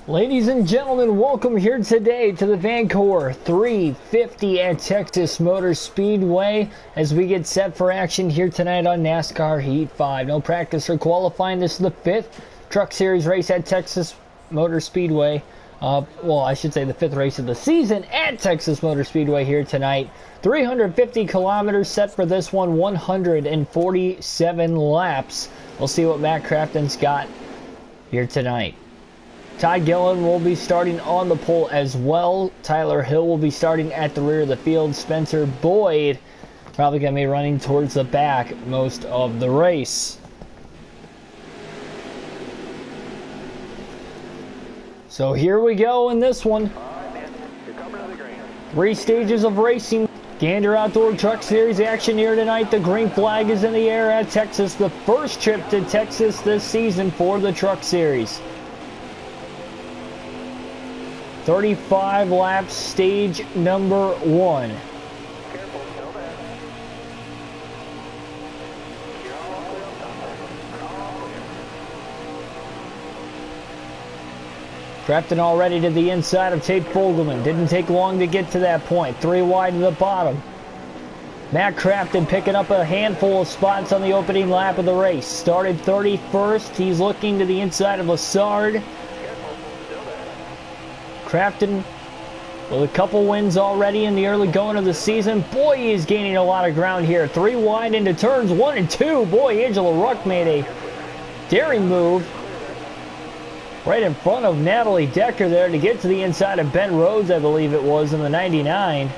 Ladies and gentlemen, welcome here today to the Vankor 350 at Texas Motor Speedway as we get set for action here tonight on NASCAR Heat 5. No practice or qualifying. This is the 5th Truck Series race at Texas Motor Speedway. Well, I should say the 5th race of the season at Texas Motor Speedway here tonight. 350 kilometers set for this one, 147 laps. We'll see what Matt Crafton's got here tonight. Todd Gillen will be starting on the pole as well. Tyler Hill will be starting at the rear of the field. Spencer Boyd probably going to be running towards the back most of the race. So here we go in this one. 3 stages of racing. Gander Outdoor Truck Series action here tonight. The green flag is in the air at Texas. The first trip to Texas this season for the Truck Series. 35 laps, stage number 1. Crafton already to the inside of Tate Fogelman. Didn't take long to get to that point. 3 wide to the bottom. Matt Crafton picking up a handful of spots on the opening lap of the race. Started 31st. He's looking to the inside of Lassard. Crafton with a couple wins already in the early going of the season. Boy, he is gaining a lot of ground here. 3 wide into turns 1 and 2. Boy, Angela Ruck made a daring move right in front of Natalie Decker there to get to the inside of Ben Rhodes, I believe it was, in the 99.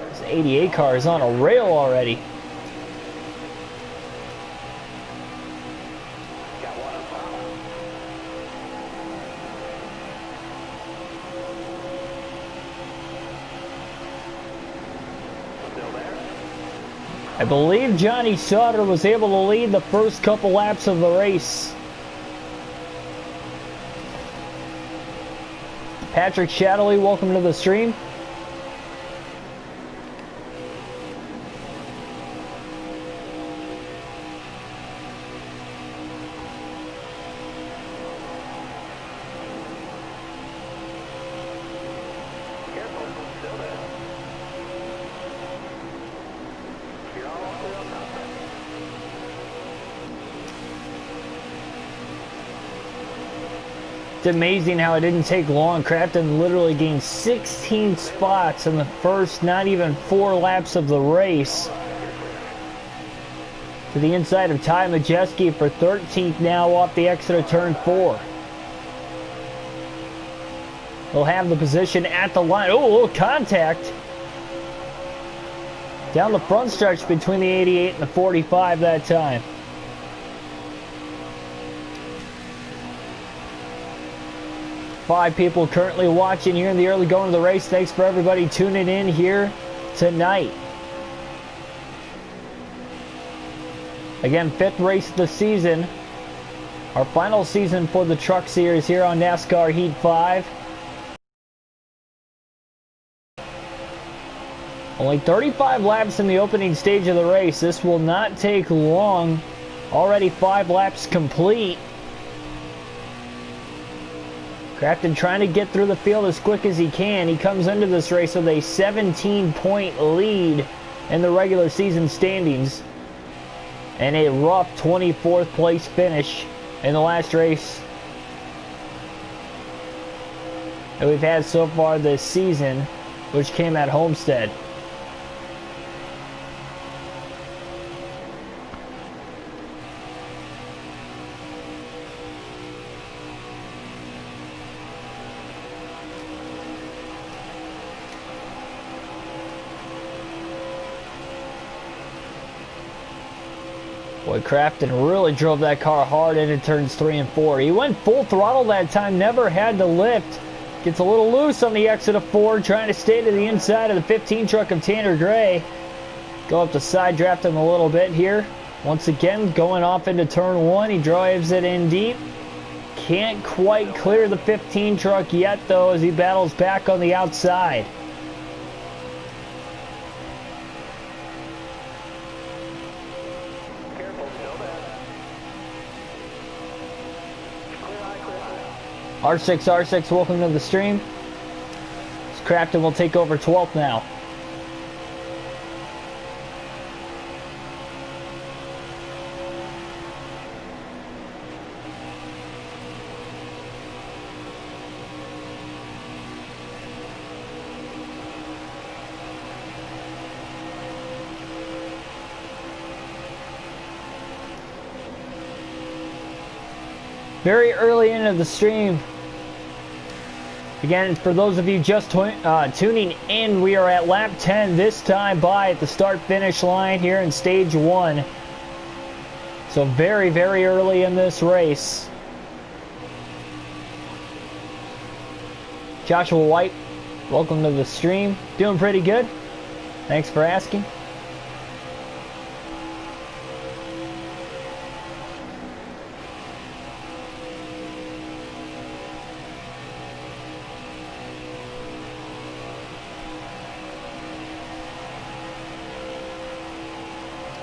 This 88 car is on a rail already. I believe Johnny Sauter was able to lead the first couple laps of the race. Patrick Shadley, welcome to the stream. It's amazing how it didn't take long. Crafton literally gained 16 spots in the first not even 4 laps of the race. To the inside of Ty Majeski for 13th now off the exit of turn 4. He'll have the position at the line. Oh, a little contact. Down the front stretch between the 88 and the 45 that time. Five people currently watching here in the early going of the race. Thanks for everybody tuning in here tonight. Again, 5th race of the season. Our final season for the Truck Series here on NASCAR Heat 5. Only 35 laps in the opening stage of the race. This will not take long. Already 5 laps complete. Crafton trying to get through the field as quick as he can. He comes into this race with a 17-point lead in the regular season standings and a rough 24th place finish in the last race that we've had so far this season, which came at Homestead. Boy, Crafton really drove that car hard into turns 3 and 4. He went full throttle that time, never had to lift. Gets a little loose on the exit of 4, trying to stay to the inside of the 15 truck of Tanner Gray. Go up the side, draft him a little bit here. Once again, going off into turn 1, he drives it in deep. Can't quite clear the 15 truck yet, though, as he battles back on the outside. R6, welcome to the stream. Crafton will take over 12th now. Very early into the stream. Again, for those of you just tuning in, we are at lap 10 this time by at the start-finish line here in stage 1. So very, very early in this race. Joshua White, welcome to the stream. Doing pretty good. Thanks for asking.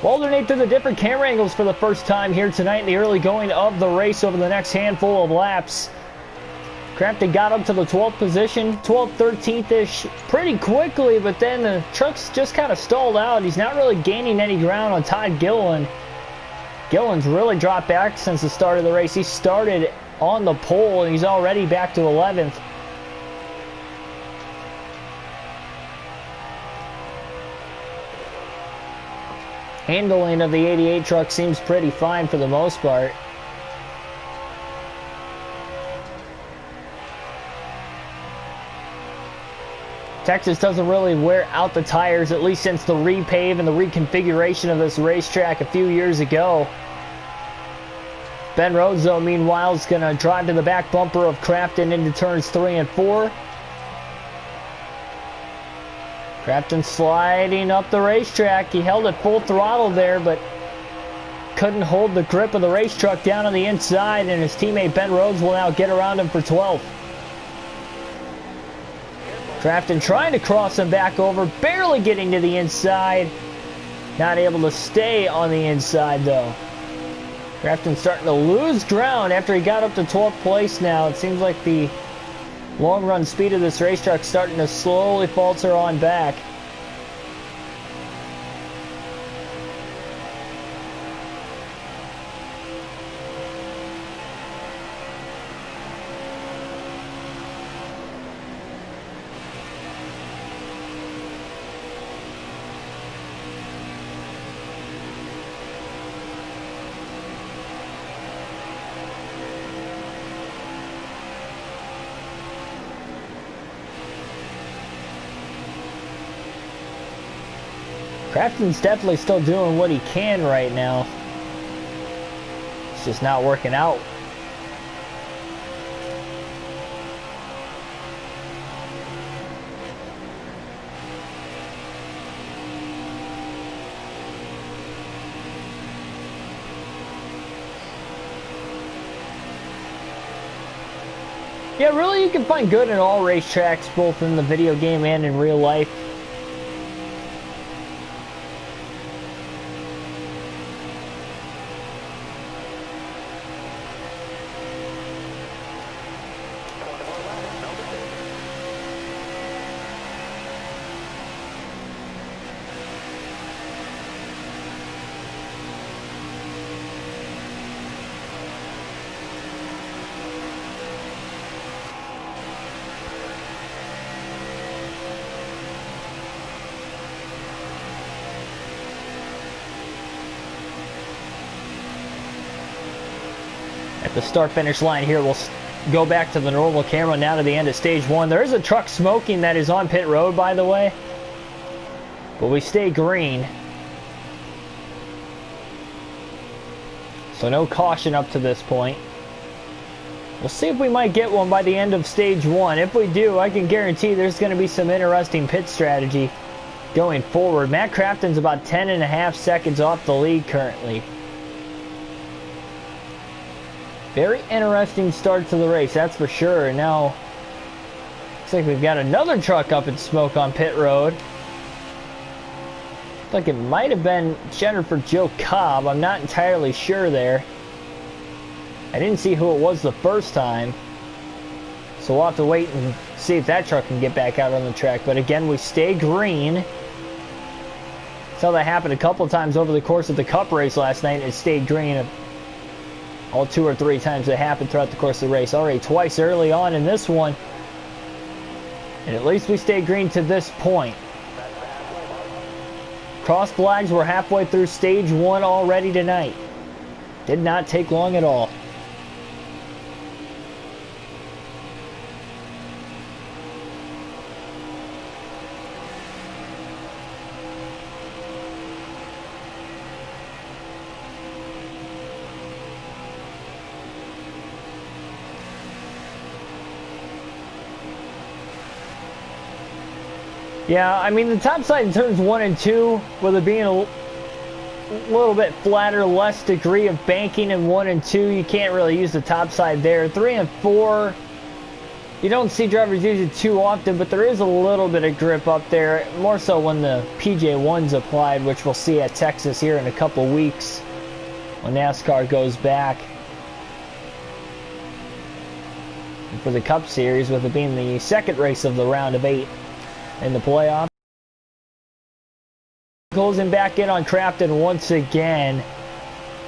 We'll alternate through the different camera angles for the first time here tonight in the early going of the race over the next handful of laps. Crafton got up to the 12th position, 12th, 13th-ish pretty quickly, but then the truck's just kind of stalled out. He's not really gaining any ground on Todd Gillen. Gillen's really dropped back since the start of the race. He started on the pole and he's already back to 11th. Handling of the 88 truck seems pretty fine for the most part. Texas doesn't really wear out the tires, at least since the repave and the reconfiguration of this racetrack a few years ago. Ben Rhodes, though, meanwhile, is going to drive to the back bumper of Crafton into turns 3 and 4. Crafton sliding up the racetrack. He held it full throttle there, but couldn't hold the grip of the race truck down on the inside, and his teammate Ben Rhodes will now get around him for 12th. Crafton trying to cross him back over, barely getting to the inside. Not able to stay on the inside, though. Crafton starting to lose ground after he got up to 12th place now. It seems like the long run speed of this racetrack starting to slowly falter on back. Crafton's definitely still doing what he can right now. It's just not working out. Yeah, really, you can find good in all racetracks, both in the video game and in real life. The start-finish line here, we'll go back to the normal camera now to the end of stage 1. There is a truck smoking that is on pit road, by the way, but we stay green, so no caution up to this point. We'll see if we might get one by the end of stage 1. If we do, I can guarantee there's going to be some interesting pit strategy going forward. Matt Crafton's about 10.5 seconds off the lead currently. Very interesting start to the race, that's for sure. Now, looks like we've got another truck up in smoke on pit road. Looks like it might have been Jennifer Joe Cobb. I'm not entirely sure there. I didn't see who it was the first time. So we'll have to wait and see if that truck can get back out on the track. But again, we stay green. Saw that happen a couple times over the course of the Cup race last night. It stayed green all 2 or 3 times it happened throughout the course of the race. Already twice early on in this one. And at least we stayed green to this point. Cross flags, we're halfway through stage 1 already tonight. Did not take long at all. Yeah, I mean, the top side in turns 1 and 2, with it being a little bit flatter, less degree of banking in 1 and 2, you can't really use the top side there. 3 and 4, you don't see drivers use it too often, but there is a little bit of grip up there, more so when the PJ1's applied, which we'll see at Texas here in a couple weeks when NASCAR goes back. And for the Cup Series, with it being the second race of the round of 8 in the playoff. Closing back in on Crafton once again.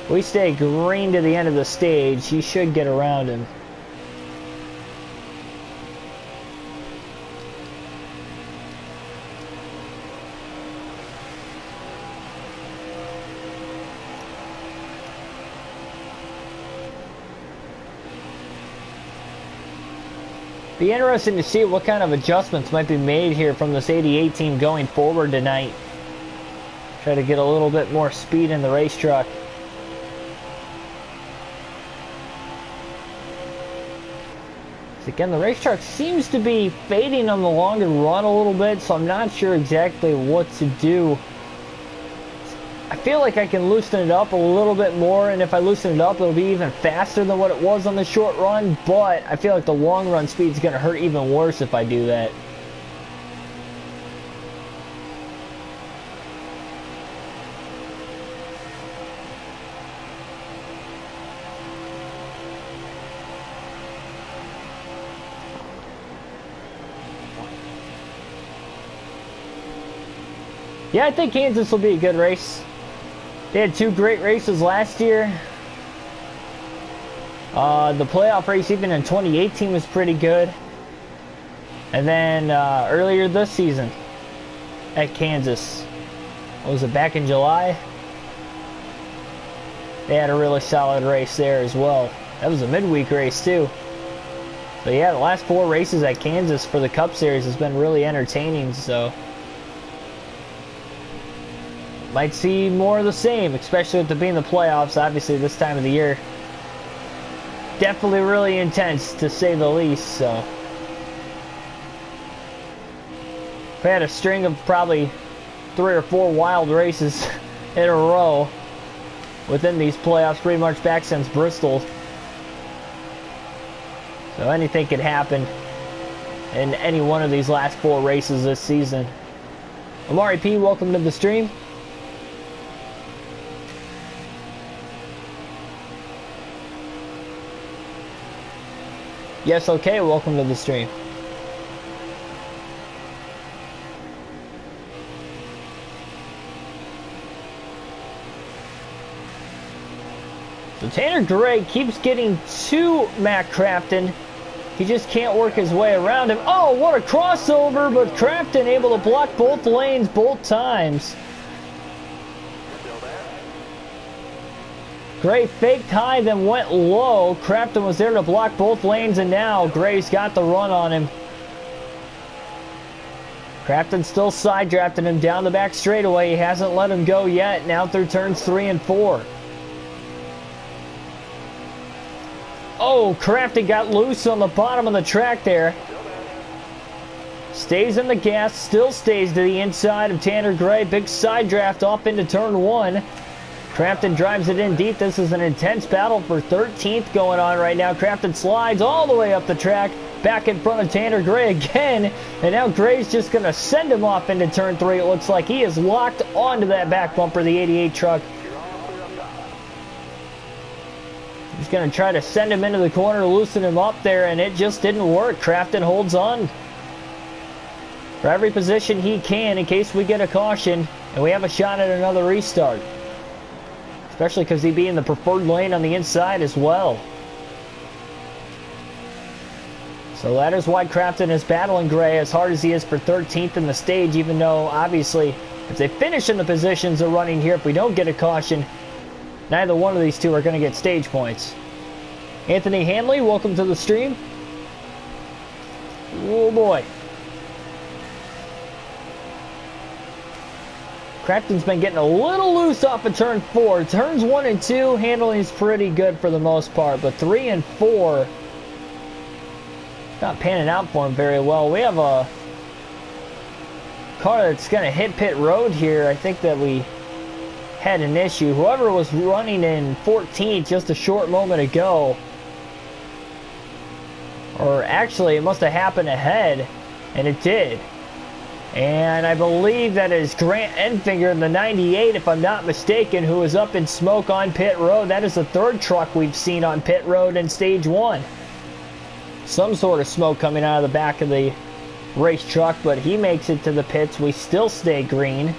We stay green to the end of the stage. He should get around him. Be interesting to see what kind of adjustments might be made here from this 88 team going forward tonight. Try to get a little bit more speed in the race truck. Again, the race truck seems to be fading on the longer run a little bit, so I'm not sure exactly what to do. I feel like I can loosen it up a little bit more, and if I loosen it up, it'll be even faster than what it was on the short run, but I feel like the long run speed is going to hurt even worse if I do that. Yeah, I think Kansas will be a good race. They had 2 great races last year. The playoff race even in 2018 was pretty good. And then earlier this season at Kansas, what was it, back in July? They had a really solid race there as well. That was a midweek race too. But yeah, the last 4 races at Kansas for the Cup Series has been really entertaining, so might see more of the same, especially with it being the playoffs, obviously this time of the year. Definitely really intense, to say the least, so. We had a string of probably 3 or 4 wild races in a row within these playoffs, pretty much back since Bristol. So anything could happen in any one of these last 4 races this season. Amari P, welcome to the stream. Yes, okay, welcome to the stream. So Tanner Gray keeps getting to Matt Crafton. He just can't work his way around him. Oh, what a crossover, but Crafton able to block both lanes both times. Gray faked high, then went low. Crafton was there to block both lanes, and now Gray's got the run on him. Crafton still side drafting him down the back straightaway. He hasn't let him go yet. Now through turns 3 and 4. Oh, Crafton got loose on the bottom of the track there. Stays in the gas, still stays to the inside of Tanner Gray. Big side draft off into turn 1. Crafton drives it in deep. This is an intense battle for 13th going on right now. Crafton slides all the way up the track, back in front of Tanner Gray again. And now Gray's just going to send him off into turn 3. It looks like he is locked onto that back bumper, the 88 truck. He's going to try to send him into the corner, loosen him up there, and it just didn't work. Crafton holds on for every position he can in case we get a caution and we have a shot at another restart. Especially because he'd be in the preferred lane on the inside as well. So that is why Crafton is battling Gray as hard as he is for 13th in the stage, even though obviously if they finish in the positions they're running here, if we don't get a caution, neither one of these two are going to get stage points. Anthony Hanley, welcome to the stream. Oh boy. Crafton's been getting a little loose off of turn 4. Turns 1 and 2, handling is pretty good for the most part, but 3 and 4, not panning out for him very well. We have a car that's going to hit pit road here. I think that we had an issue. Whoever was running in 14th just a short moment ago, or actually it must have happened ahead, and it did. And I believe that is Grant Enfinger in the 98, if I'm not mistaken, who is up in smoke on pit road. That is the third truck we've seen on pit road in stage 1. Some sort of smoke coming out of the back of the race truck, but he makes it to the pits. We still stay green.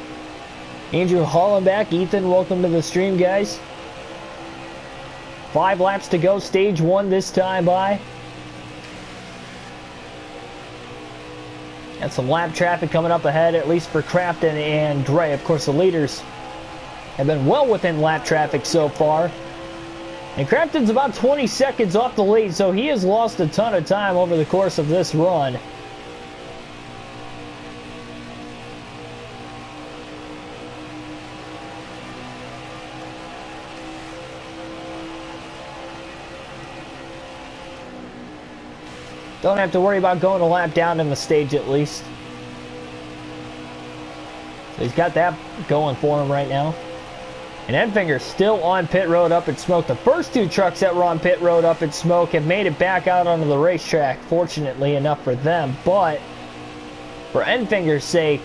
Andrew Hollenbeck, Ethan, welcome to the stream, guys. 5 laps to go, stage 1 this time by. Got some lap traffic coming up ahead, at least for Crafton and Gray. Of course, the leaders have been well within lap traffic so far. And Crafton's about 20 seconds off the lead, so he has lost a ton of time over the course of this run. Don't have to worry about going a lap down in the stage at least. So he's got that going for him right now. And Enfinger's still on pit road up in smoke. The first 2 trucks that were on pit road up in smoke have made it back out onto the racetrack, fortunately enough for them. But for Enfinger's sake,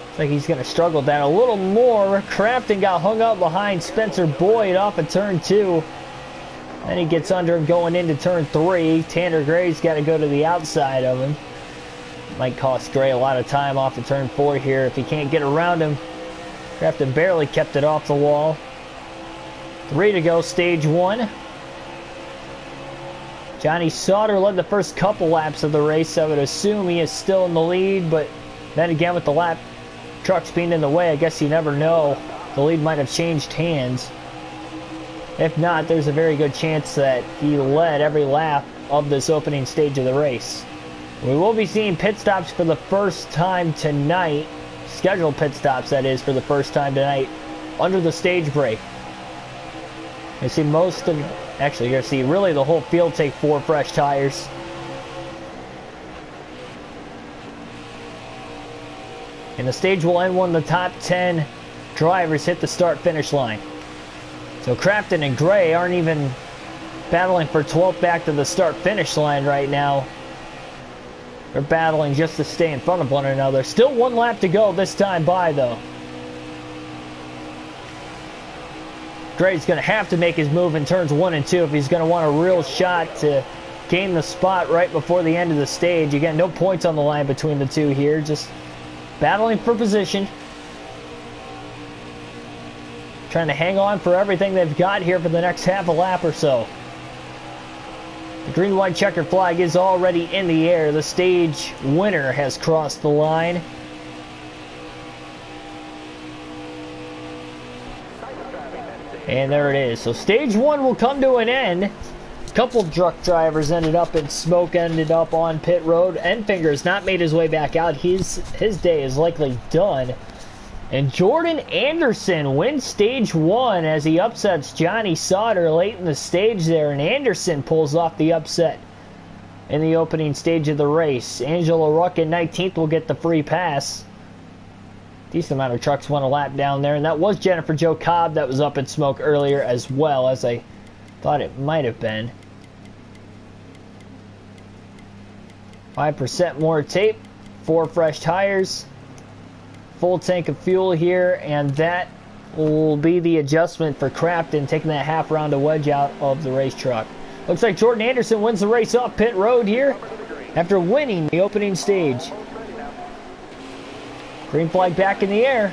looks like he's going to struggle down a little more. Crafton got hung up behind Spencer Boyd off of turn 2. Then he gets under him going into turn 3. Tanner Gray's got to go to the outside of him. Might cost Gray a lot of time off of turn 4 here if he can't get around him. Crafton barely kept it off the wall. 3 to go, stage 1. Johnny Sauter led the first couple laps of the race. I would assume he is still in the lead, but then again with the lap trucks being in the way, I guess you never know. The lead might have changed hands. If not, there's a very good chance that he led every lap of this opening stage of the race. We will be seeing pit stops for the first time tonight. Scheduled pit stops, that is, for the first time tonight under the stage break. You see most of, actually you're going to see really the whole field take 4 fresh tires. And the stage will end when the top 10 drivers hit the start-finish line. So Crafton and Gray aren't even battling for 12th back to the start-finish line right now. They're battling just to stay in front of one another. Still 1 lap to go this time by, though. Gray's going to have to make his move in turns 1 and 2 if he's going to want a real shot to gain the spot right before the end of the stage. Again, no points on the line between the two here. Just battling for position. Trying to hang on for everything they've got here for the next half a lap or so. The green-white checkered flag is already in the air. The stage winner has crossed the line. And there it is. So stage 1 will come to an end. A couple truck drivers ended up in smoke, ended up on pit road. Enfinger has not made his way back out. His day is likely done. And Jordan Anderson wins stage 1 as he upsets Johnny Sauter late in the stage there. And Anderson pulls off the upset in the opening stage of the race. Angela Ruck in 19th will get the free pass. Decent amount of trucks went a lap down there. And that was Jennifer Jo Cobb that was up in smoke earlier as well, as I thought it might have been. 5% more tape. 4 fresh tires. Full tank of fuel here, and that will be the adjustment for Crafton, taking that half round of wedge out of the race truck. Looks like Jordan Anderson wins the race off pit road here after winning the opening stage. Green flag back in the air.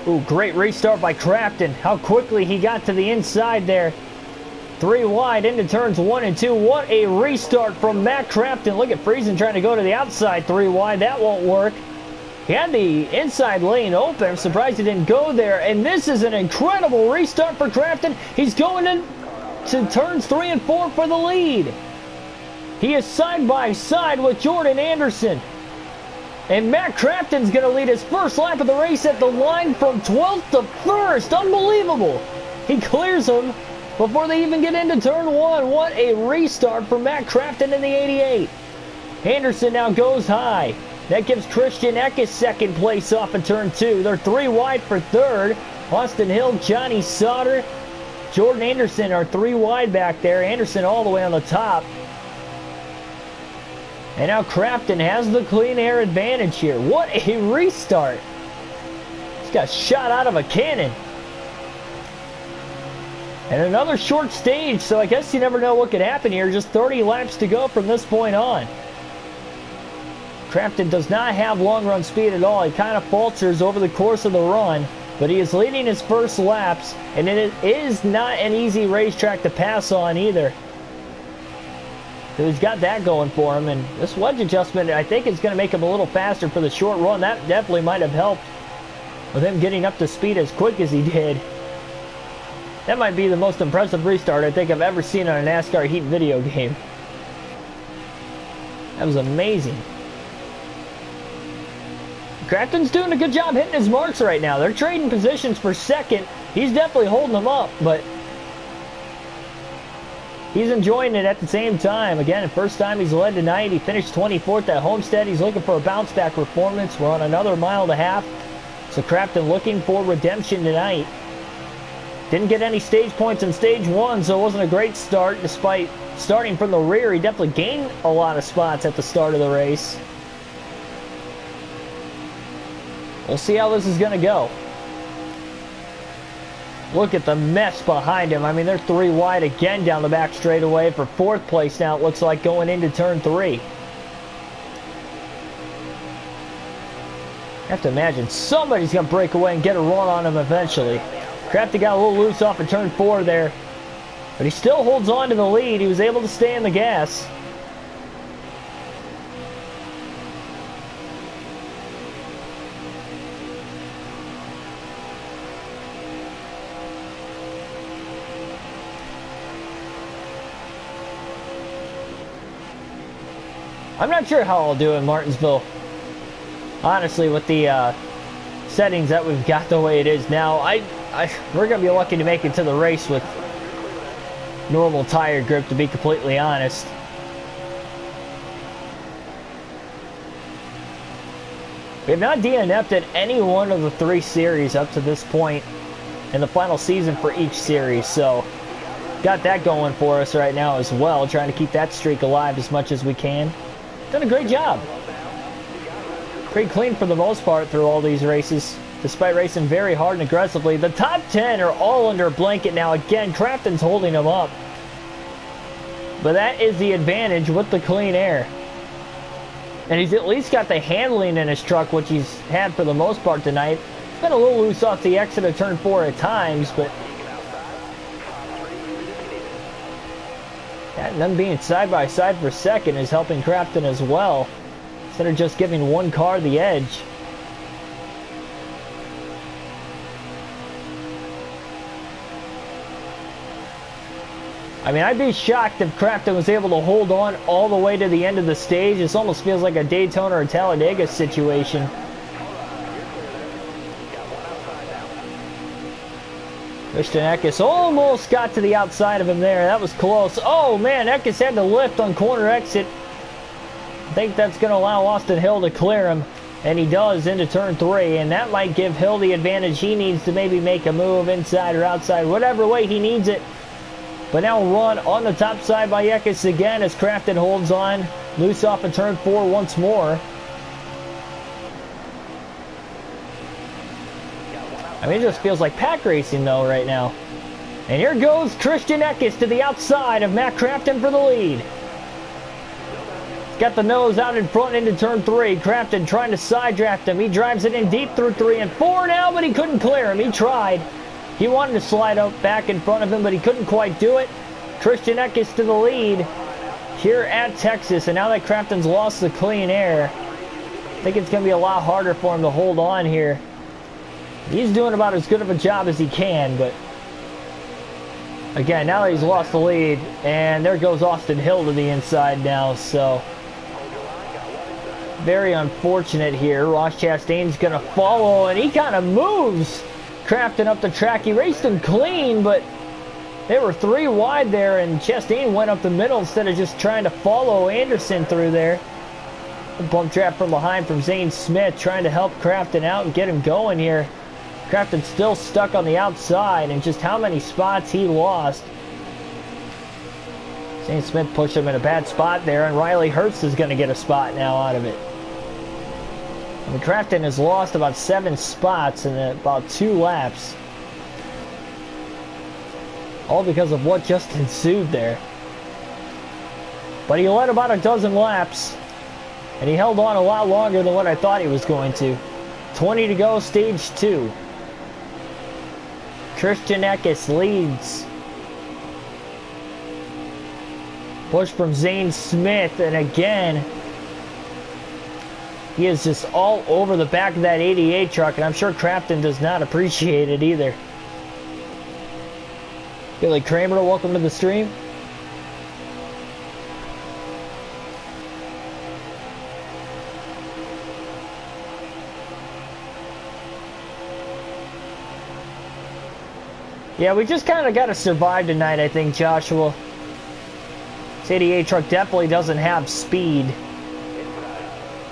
Ooh, great restart by Crafton. How quickly he got to the inside there. 3 wide into turns 1 and 2. What a restart from Matt Crafton. Look at Friesen trying to go to the outside 3 wide. That won't work. He had the inside lane open. I'm surprised he didn't go there. And this is an incredible restart for Crafton. He's going into turns 3 and 4 for the lead. He is side by side with Jordan Anderson. And Matt Crafton's going to lead his first lap of the race at the line from 12th to 1st. Unbelievable. He clears him before they even get into turn 1. What a restart for Matt Crafton in the 88. Anderson now goes high. That gives Christian Eckes second place off in turn 2. They're 3 wide for 3rd. Austin Hill, Johnny Sauter, Jordan Anderson are 3 wide back there. Anderson all the way on the top. And now Crafton has the clean air advantage here. What a restart. He's got shot out of a cannon. And another short stage, so I guess you never know what could happen here. Just 30 laps to go from this point on. Crafton does not have long run speed at all. He kind of falters over the course of the run, but he is leading his first laps, and it is not an easy racetrack to pass on either. So he's got that going for him, and this wedge adjustment I think is going to make him a little faster for the short run. That definitely might have helped with him getting up to speed as quick as he did. That might be the most impressive restart I think I've ever seen on a NASCAR Heat video game. That was amazing. Crafton's doing a good job hitting his marks right now. They're trading positions for second. He's definitely holding them up, but he's enjoying it at the same time. Again, first time he's led tonight. He finished 24th at Homestead. He's looking for a bounce back performance. We're on another mile and a half. So Crafton looking for redemption tonight. Didn't get any stage points in stage 1, so it wasn't a great start. Despite starting from the rear, he definitely gained a lot of spots at the start of the race. We'll see how this is going to go. Look at the mess behind him. I mean, they're 3 wide again down the back straightaway for 4th place now, it looks like, going into turn 3. I have to imagine somebody's going to break away and get a run on him eventually. Crafton got a little loose off of turn 4 there, but he still holds on to the lead. He was able to stay in the gas. I'm not sure how I'll do in Martinsville, honestly, with the settings that we've got the way it is now. We're going to be lucky to make it to the race with normal tire grip, to be completely honest. We have not DNF'd at any one of the 3 series up to this point in the final season for each series, so got that going for us right now as well, trying to keep that streak alive as much as we can. Done a great job. Pretty clean for the most part through all these races, despite racing very hard and aggressively. The top 10 are all under a blanket now. Again, Crafton's holding them up. But that is the advantage with the clean air. And he's at least got the handling in his truck, which he's had for the most part tonight. He's been a little loose off the exit of turn 4 at times, but and them being side by side for second is helping Crafton as well, instead of just giving one car the edge. I mean, I'd be shocked if Crafton was able to hold on all the way to the end of the stage. This almost feels like a Daytona or Talladega situation. Christian Eckes almost got to the outside of him there. That was close. Oh, man, Eckes had to lift on corner exit. I think that's going to allow Austin Hill to clear him, and he does into turn 3, and that might give Hill the advantage he needs to maybe make a move inside or outside, whatever way he needs it. But now run on the top side by Eckes again as Crafton holds on. Loose off of turn 4 once more. I mean, it just feels like pack racing though right now. And here goes Christian Eckes to the outside of Matt Crafton for the lead. He's got the nose out in front into turn 3. Crafton trying to side draft him. He drives it in deep through 3 and 4 now, but he couldn't clear him. He tried. He wanted to slide out back in front of him, but he couldn't quite do it. Christian Eckes to the lead here at Texas. And now that Crafton's lost the clean air, I think it's going to be a lot harder for him to hold on here. He's doing about as good of a job as he can, but again, now that he's lost the lead, and there goes Austin Hill to the inside now, so very unfortunate here. Ross Chastain's going to follow, and he kind of moves Crafton up the track. He raced him clean, but they were 3 wide there, and Chastain went up the middle instead of just trying to follow Anderson through there. A bump trap from behind from Zane Smith, trying to help Crafton out and get him going here. Crafton still stuck on the outside, and just how many spots he lost. Zane Smith pushed him in a bad spot there, and Riley Herbst is going to get a spot now out of it. I mean, Crafton has lost about 7 spots in about 2 laps. All because of what just ensued there. But he led about a dozen laps, and he held on a lot longer than what I thought he was going to. 20 to go, stage 2. Christian Eckes leads. Push from Zane Smith, and again, he is just all over the back of that 88 truck, and I'm sure Crafton does not appreciate it either. Billy Kramer, welcome to the stream. Yeah, we just kind of got to survive tonight, I think, Joshua. This 88 truck definitely doesn't have speed.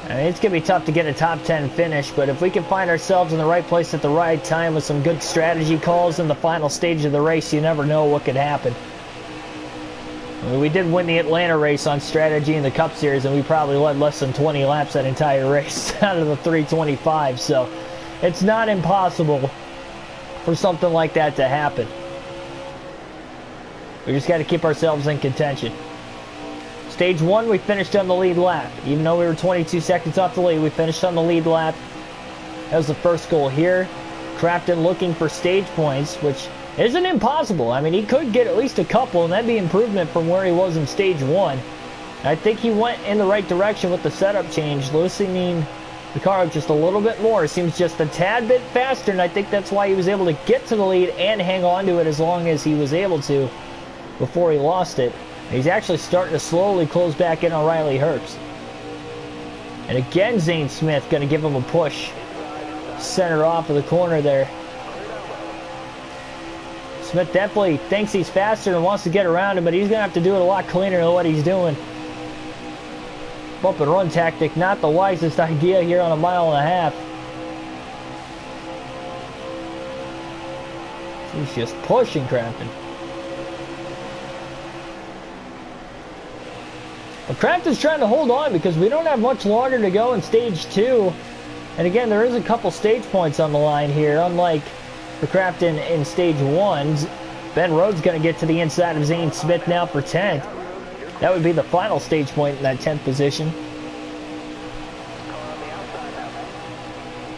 I mean, it's going to be tough to get a top 10 finish, but if we can find ourselves in the right place at the right time with some good strategy calls in the final stage of the race, you never know what could happen. I mean, we did win the Atlanta race on strategy in the Cup Series, and we probably led less than 20 laps that entire race out of the 325, so it's not impossible for something like that to happen. We just got to keep ourselves in contention. Stage 1, we finished on the lead lap. Even though we were 22 seconds off the lead, we finished on the lead lap. That was the first goal here. Crafton looking for stage points, which isn't impossible. I mean, he could get at least a couple, and that'd be improvement from where he was in stage 1. I think he went in the right direction with the setup change, loosening the car up just a little bit more. It seems just a tad bit faster, and I think that's why he was able to get to the lead and hang on to it as long as he was able to before he lost it. He's actually starting to slowly close back in on Riley Herbst. And again, Zane Smith going to give him a push. Center off of the corner there. Smith definitely thinks he's faster and wants to get around him, but he's going to have to do it a lot cleaner than what he's doing. Bump and run tactic, not the wisest idea here on a 1.5 miles. He's just pushing Crafton. But Crafton's trying to hold on because we don't have much longer to go in stage 2. And again, there is a couple stage points on the line here, unlike for Crafton in stage 1. Ben Rhodes going to get to the inside of Zane Smith now for 10th. That would be the final stage point in that 10th position.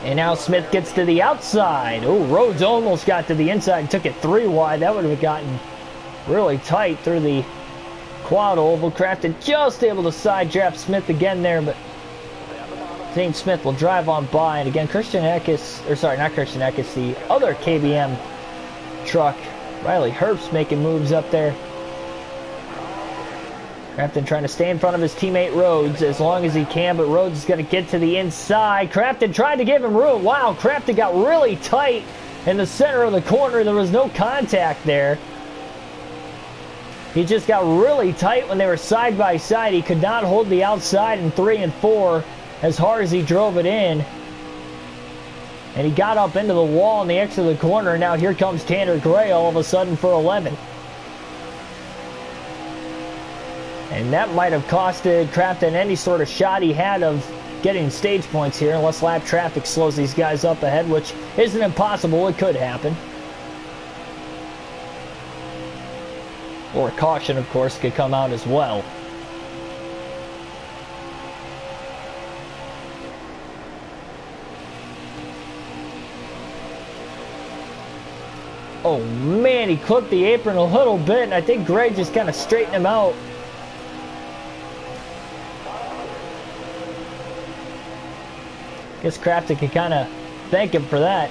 And now Smith gets to the outside. Oh, Rhodes almost got to the inside and took it 3 wide. That would have gotten really tight through the quad oval. Crafton just able to side draft Smith again there, but Zane Smith will drive on by. And again, Christian Eckes, or sorry, not Christian Eckes, the other KBM truck, Riley Herbst, making moves up there. Crafton trying to stay in front of his teammate Rhodes as long as he can, but Rhodes is going to get to the inside. Crafton tried to give him room. Wow, Crafton got really tight in the center of the corner. There was no contact there. He just got really tight when they were side by side. He could not hold the outside in 3 and 4 as hard as he drove it in. And he got up into the wall on the exit of the corner. Now here comes Tanner Gray all of a sudden for 11. And that might have costed Crafton any sort of shot he had of getting stage points here, unless lap traffic slows these guys up ahead, which isn't impossible. It could happen. Or a caution, of course, could come out as well. Oh man, he clipped the apron a little bit, and I think Greg just kind of straightened him out. Guess Crafton can kind of thank him for that.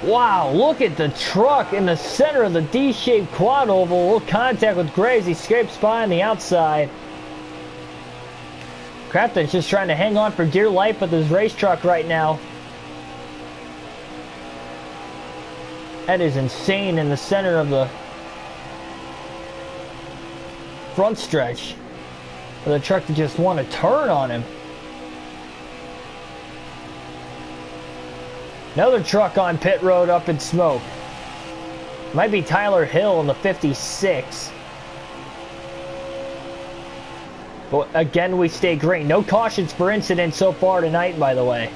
Wow, look at the truck in the center of the D-shaped quad oval. A little contact with Gray as he scrapes by on the outside. Crafton's just trying to hang on for dear life with his race truck right now. That is insane in the center of the front stretch for the truck to just want to turn on him. Another truck on pit road up in smoke. Might be Tyler Hill in the 56. But again, we stay green. No cautions for incidents so far tonight, by the way.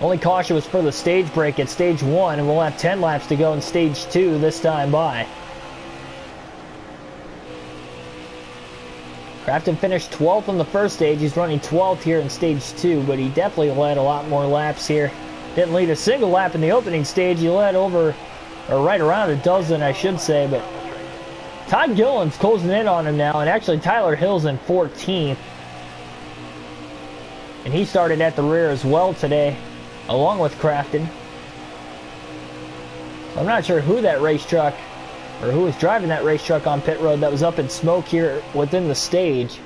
Only caution was for the stage break at stage 1, and we'll have 10 laps to go in stage 2 this time by. Crafton finished 12th on the first stage. He's running 12th here in stage 2, but he definitely led a lot more laps here. Didn't lead a single lap in the opening stage. He led over, or right around a dozen, I should say, but Todd Gilliland's closing in on him now, and actually Tyler Hill's in 14th. And he started at the rear as well today, along with Crafton. I'm not sure who that race truck, or who was driving that race truck on pit road that was up in smoke here within the stage.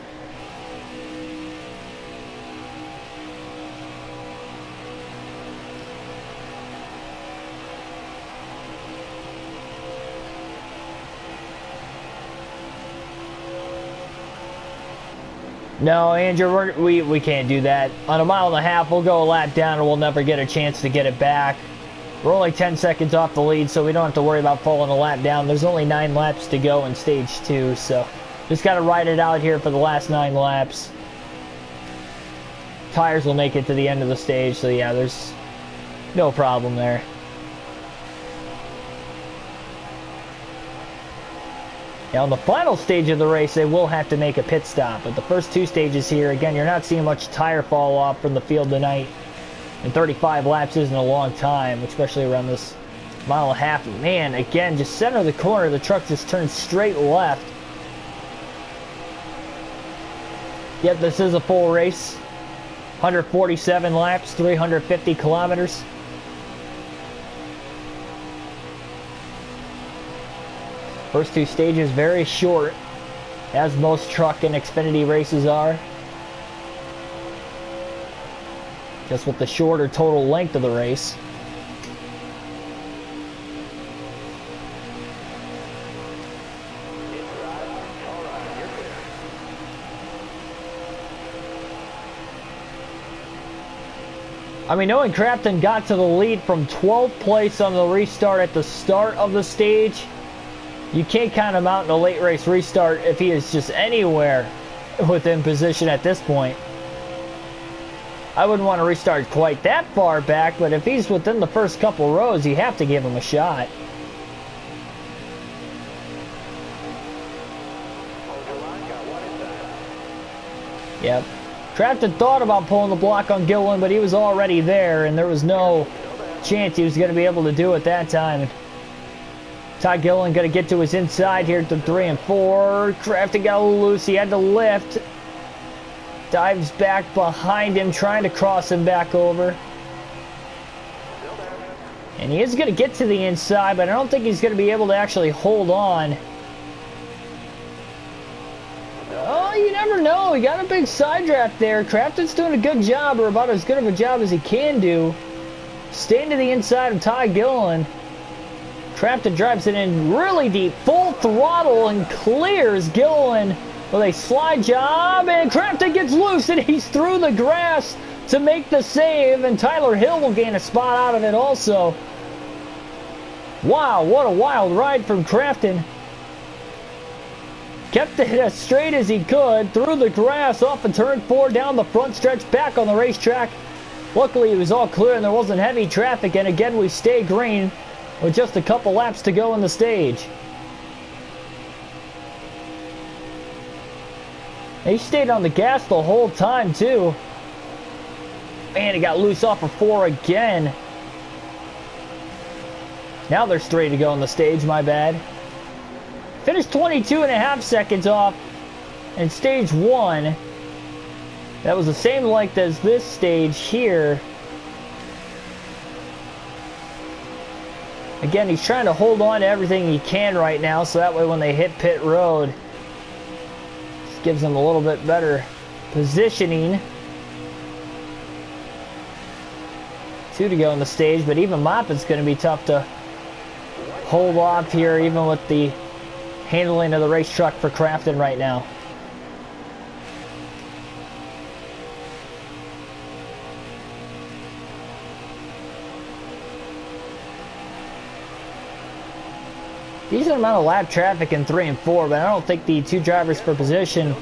No, Andrew, we can't do that. On a mile and a half, we'll go a lap down and we'll never get a chance to get it back. We're only 10 seconds off the lead, so we don't have to worry about falling a lap down. There's only 9 laps to go in stage 2, so just got to ride it out here for the last 9 laps. Tires will make it to the end of the stage, so yeah, there's no problem there. Now, in the final stage of the race, they will have to make a pit stop. But the first 2 stages here, again, you're not seeing much tire fall off from the field tonight. And 35 laps isn't a long time, especially around this mile and a half. Man, again, just center of the corner, the truck just turns straight left. Yep, this is a full race. 147 laps, 350 kilometers. First 2 stages very short, as most truck and Xfinity races are. Just with the shorter total length of the race. I mean, knowing Crafton got to the lead from 12th place on the restart at the start of the stage, you can't count him out in a late race restart if he is just anywhere within position at this point. I wouldn't want to restart quite that far back, but if he's within the first couple rows, you have to give him a shot. Yep. Crafton thought about pulling the block on Gilliland, but he was already there, and there was no chance he was going to be able to do it that time. Todd Gilliland going to get to his inside here to 3 and 4. Crafton got a little loose. He had to lift. Dives back behind him, trying to cross him back over. And he is going to get to the inside, but I don't think he's going to be able to actually hold on. Oh, you never know. He got a big side draft there. Crafton's doing a good job, or about as good of a job as he can do. Staying to the inside of Todd Gilliland. Crafton drives it in really deep, full throttle, and clears Gilliland with a slide job, and Crafton gets loose, and he's through the grass to make the save, and Tyler Hill will gain a spot out of it also. Wow, what a wild ride from Crafton. Kept it as straight as he could, through the grass, off of turn 4, down the front stretch, back on the racetrack. Luckily, it was all clear and there wasn't heavy traffic, and again, we stay green with just a couple laps to go in the stage. He stayed on the gas the whole time, too. Man, he got loose off of 4 again. Now they're straight to go on the stage, my bad. Finished 22.5 seconds off in stage 1. That was the same length as this stage here. Again, he's trying to hold on to everything he can right now, so that way when they hit pit road, this gives them a little bit better positioning. 2 to go on the stage, but even Moffitt's going to be tough to hold off here, even with the handling of the race truck for Crafton right now. Decent amount of lap traffic in 3 and 4, but I don't think the 2 drivers for position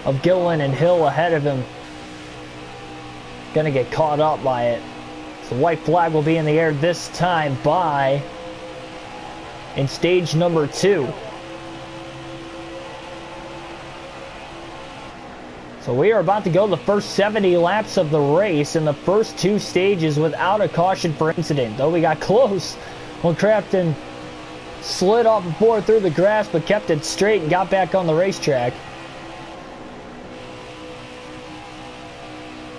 of Gillen and Hill ahead of him gonna get caught up by it. So white flag will be in the air this time in stage number 2. So we are about to go the first 70 laps of the race in the first 2 stages without a caution for incident. Though we got close when Crafton slid off of 4 through the grass, but kept it straight and got back on the racetrack.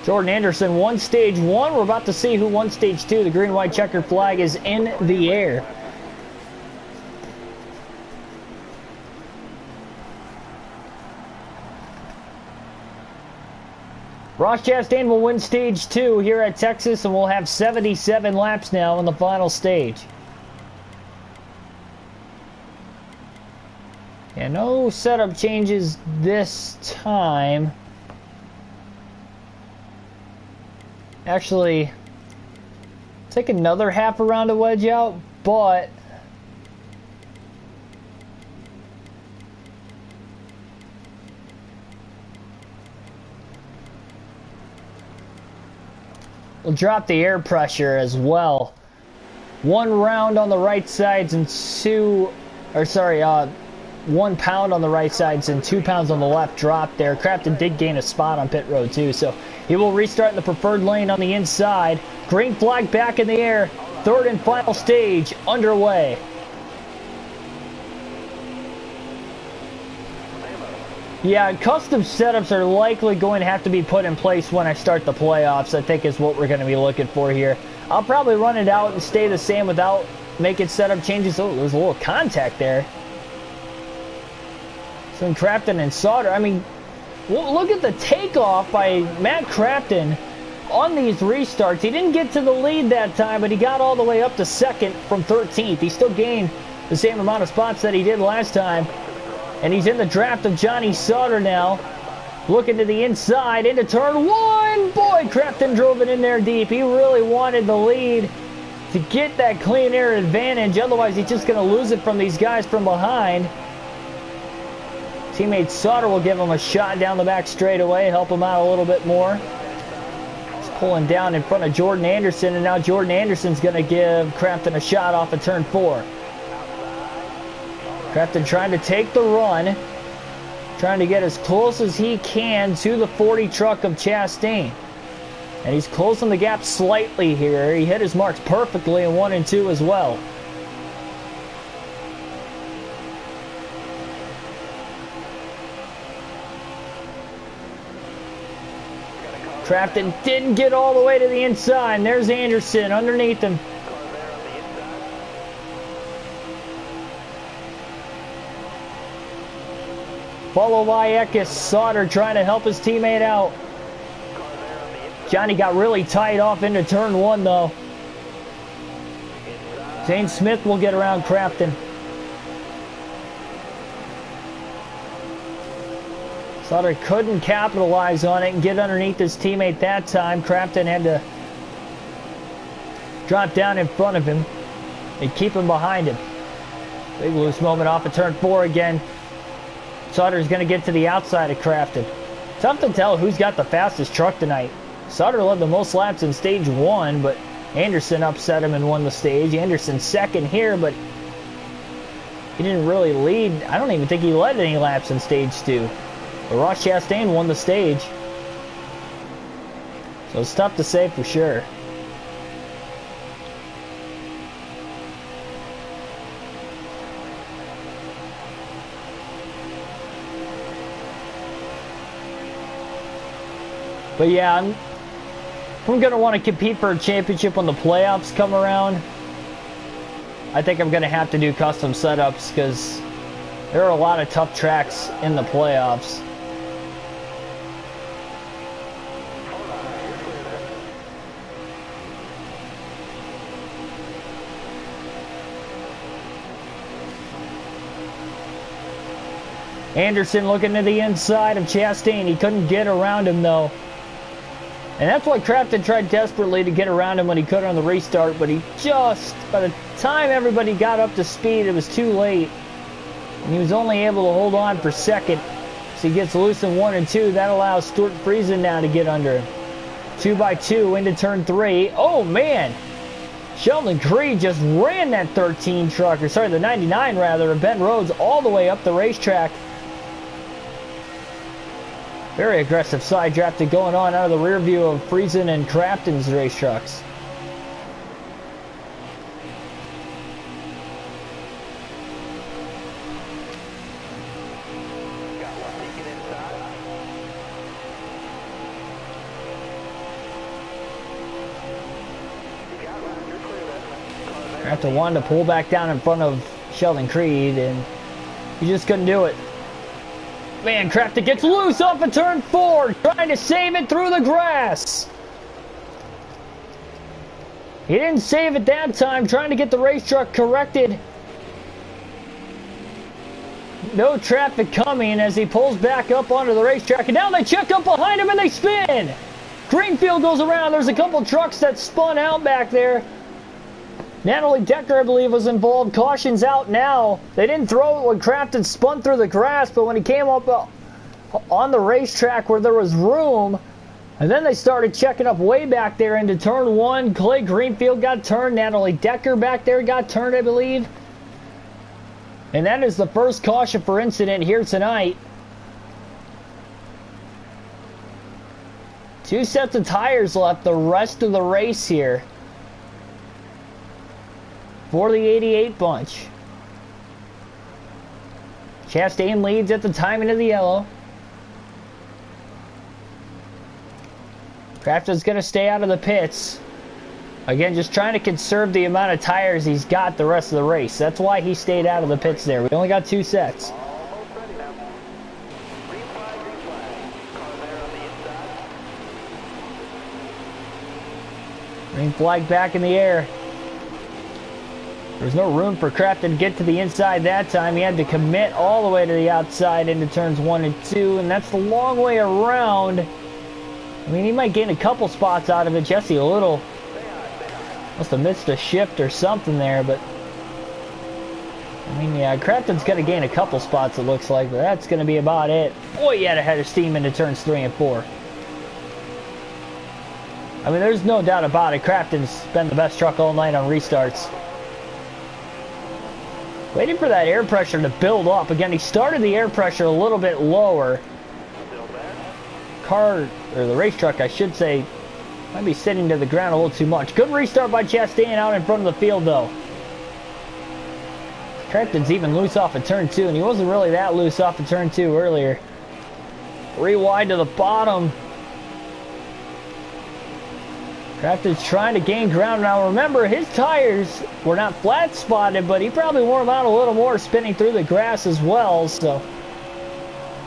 Jordan Anderson won stage 1. We're about to see who won stage 2. The green-white checkered flag is in the air. Ross Chastain will win stage 2 here at Texas, and we'll have 77 laps now in the final stage. And no setup changes this time. Actually, take another half around to wedge out, but we'll drop the air pressure as well. 1 round on the right sides and 1 pound on the right sides and 2 pounds on the left drop there. Crafton did gain a spot on pit road too, so he will restart in the preferred lane on the inside. Green flag back in the air. 3rd and final stage underway. Yeah, custom setups are likely going to have to be put in place when I start the playoffs, I think is what we're going to be looking for here. I'll probably run it out and stay the same without making setup changes. Oh, there's a little contact there. Between Crafton and Sauter. I mean, look at the takeoff by Matt Crafton on these restarts. He didn't get to the lead that time, but he got all the way up to 2nd from 13th. He still gained the same amount of spots that he did last time. And he's in the draft of Johnny Sauter now. Looking to the inside, into turn 1. Boy, Crafton drove it in there deep. He really wanted the lead to get that clean air advantage. Otherwise, he's just going to lose it from these guys from behind. Teammate Sauter will give him a shot down the back straightaway, help him out a little bit more. He's pulling down in front of Jordan Anderson, and now Jordan Anderson's going to give Crafton a shot off of turn 4. Crafton trying to take the run, trying to get as close as he can to the 40 truck of Chastain. And he's closing the gap slightly here. He hit his marks perfectly in 1 and 2 as well. Crafton didn't get all the way to the inside. And there's Anderson underneath him. Followed by Eckes. Sauter trying to help his teammate out. Johnny got really tight off into turn 1 though. Zane Smith will get around Crafton. Sutter couldn't capitalize on it and get underneath his teammate that time. Crafton had to drop down in front of him and keep him behind him. Big loose moment off of turn 4 again. Sutter's going to get to the outside of Crafton. Tough to tell who's got the fastest truck tonight. Sutter led the most laps in stage 1, but Anderson upset him and won the stage. Anderson second here, but he didn't really lead. I don't even think he led any laps in stage 2. But Ross Chastain won the stage. So it's tough to say for sure. But yeah, I'm going to want to compete for a championship when the playoffs come around. I think I'm going to have to do custom setups because there are a lot of tough tracks in the playoffs. Anderson looking to the inside of Chastain. He couldn't get around him though. And that's why Crafton tried desperately to get around him when he could on the restart, but he just, by the time everybody got up to speed, it was too late. And he was only able to hold on for second. So he gets loose in 1 and 2. That allows Stuart Friesen now to get under him. 2 by 2 into turn 3. Oh man! Sheldon Creed just ran that 13 truck, or sorry, the 99 rather, of Ben Rhodes all the way up the racetrack. Very aggressive side drafting going on out of the rear view of Friesen and Crafton's race trucks. Crafton wanted to pull back down in front of Sheldon Creed, and he just couldn't do it. Man, Crafton gets loose off of turn 4, trying to save it through the grass. He didn't save it that time, trying to get the race truck corrected. No traffic coming as he pulls back up onto the racetrack, and now they check up behind him and they spin. Greenfield goes around. There's a couple trucks that spun out back there. Natalie Decker, I believe, was involved. Caution's out now. They didn't throw it when Crafton spun through the grass, but when he came up on the racetrack where there was room, and then they started checking up way back there into turn 1. Clay Greenfield got turned. Natalie Decker back there got turned, I believe. And that is the first caution for incident here tonight. 2 sets of tires left the rest of the race here for the 88 bunch. Chastain leads at the timing of the yellow. Crafton's going to stay out of the pits. Again, just trying to conserve the amount of tires he's got the rest of the race. That's why he stayed out of the pits there. We only got 2 sets. Green flag back in the air. There's no room for Crafton to get to the inside that time. He had to commit all the way to the outside into turns 1 and 2, and that's the long way around. I mean, he might gain a couple spots out of it. Jesse a little must have missed a shift or something there, but I mean, yeah, Crafton's going to gain a couple spots, it looks like, but that's going to be about it. Boy, he had a head of steam into turns 3 and 4. I mean, there's no doubt about it. Crafton's been the best truck all night on restarts. Waiting for that air pressure to build up. Again, he started the air pressure a little bit lower. Car, or the race truck, I should say, might be sitting to the ground a little too much. Good restart by Chastain out in front of the field, though. Crafton's even loose off of turn 2, and he wasn't really that loose off of turn 2 earlier. 3 wide to the bottom. Crafton's trying to gain ground. Now remember, his tires were not flat spotted, but he probably wore them out a little more spinning through the grass as well, so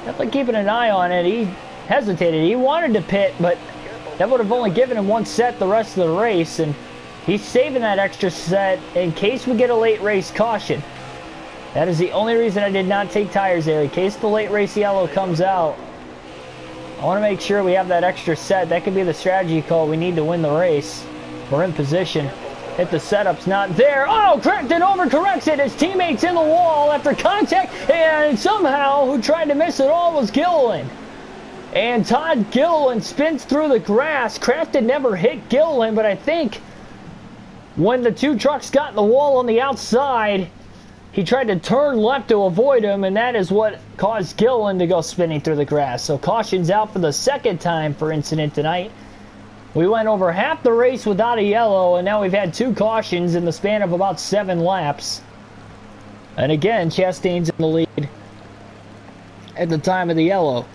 definitely keeping an eye on it. He hesitated. He wanted to pit, but that would have only given him 1 set the rest of the race, and he's saving that extra set in case we get a late race caution. That is the only reason I did not take tires there, in case the late race yellow comes out. I want to make sure we have that extra set. That could be the strategy call we need to win the race. We're in position. Hit the setup's not there. Oh, Crackton overcorrects it. His teammate's in the wall after contact. And somehow, who tried to miss it all was Gilliland. And Todd Gilliland spins through the grass. Crackton never hit Gilliland, but I think when the two trucks got in the wall on the outside, he tried to turn left to avoid him, and that is what caused Gilliland to go spinning through the grass. So caution's out for the second time for incident tonight. We went over half the race without a yellow, and now we've had 2 cautions in the span of about 7 laps. And again, Chastain's in the lead at the time of the yellow.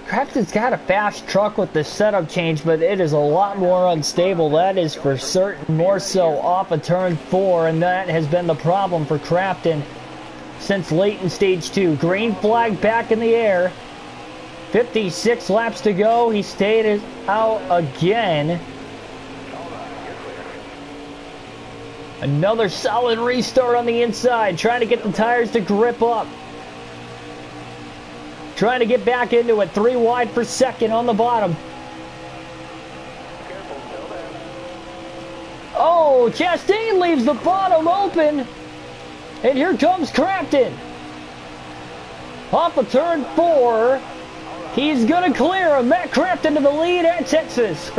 Crackton's got a fast truck with the setup change, but it is a lot more unstable. That is for certain, more so off of turn 4, and that has been the problem for Crackton since late in stage 2. Green flag back in the air. 56 laps to go. He stayed out again. Another solid restart on the inside, trying to get the tires to grip up. Trying to get back into it. 3 wide for second on the bottom. Oh, Chastain leaves the bottom open. And here comes Crackton. Off of turn 4. He's going to clear him. Matt Crackton to the lead at Texas for